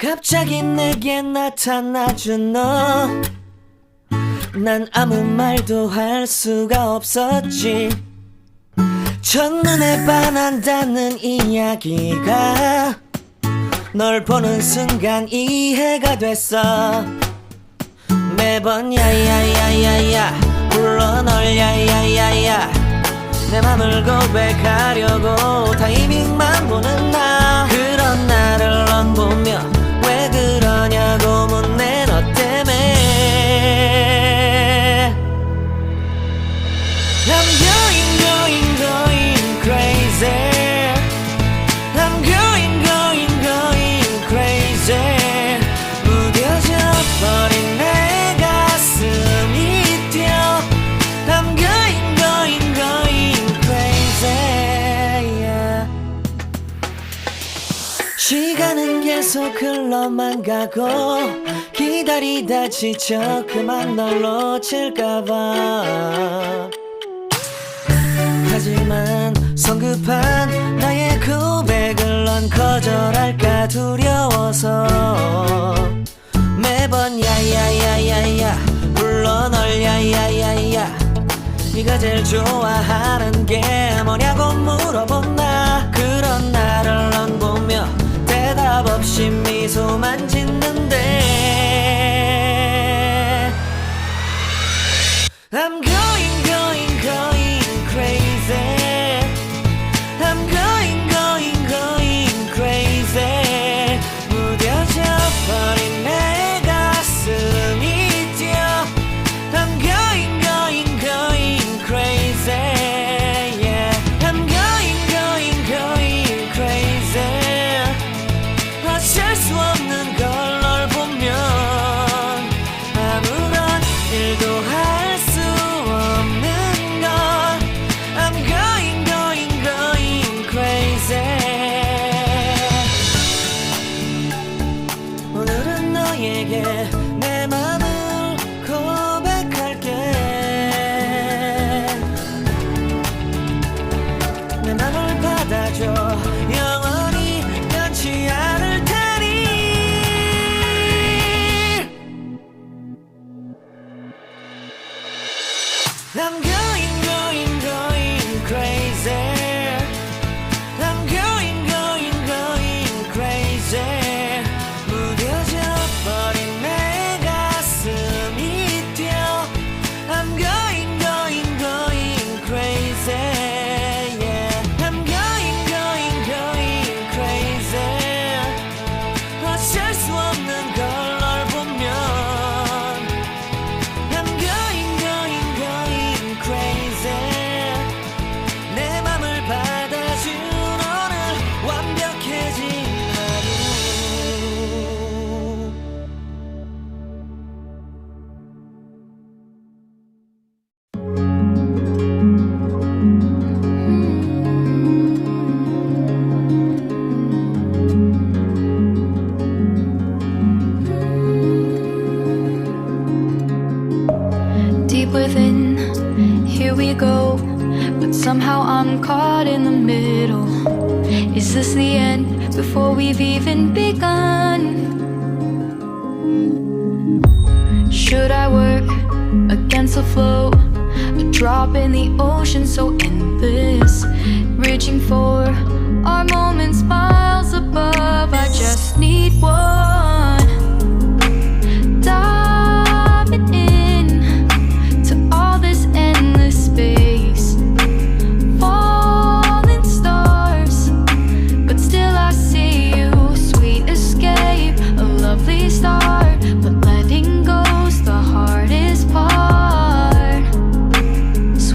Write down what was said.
갑자기 내게 나타나준 너, 난 아무 말도 할 수가 없었지. 첫눈에 반한다는 이야기가 널 보는 순간 이해가 됐어. 매번 야야야야야 불러 널 야야야야, 내 맘을 고백하려고 타이밍만 보는 나. 그런 나를 넌 보며 왜 그러냐고 묻네. 너 때문에 I'm going crazy. I'm going crazy. 무뎌져 버린 내 가슴이 뛰어. I'm going crazy, yeah. 시간은 계속 흘러만 가고 기다리다 지쳐 그만 널 놓칠까봐. 하지만 성급한 나의 고백을 넌 거절할까 두려워서 매번 야야야야야 불러 널 야야야야. 네가 제일 좋아하는 게 뭐냐고 물어본 나. 그런 나를 넌 보며 대답 없이 미소만 짓는데 I'm going crazy. I'm going crazy. 무뎌져 버린 내 가슴이 뛰어. I'm going crazy, yeah. I'm going crazy. 어쩔 수 없는 걸 널 보면 아무런 일도 할 수 없는 걸. I'm going crazy. 오늘은 너에게 내 맘을 고백할게. 내 맘을 받아줘. 영원히 변치 않을 테니. I'm going crazy. I'm going crazy. 무뎌져 버린 내 가슴이 뛰어. I'm going crazy, yeah. I'm going crazy. 어쩔 수 없는 걸 널 보면 I'm going crazy. 내 맘을 받아준 오늘 완벽해진 하루. Deep within, here we go. But somehow I'm caught in the middle. Is this the end before we've even begun? Should I work against the flow? A drop in the ocean so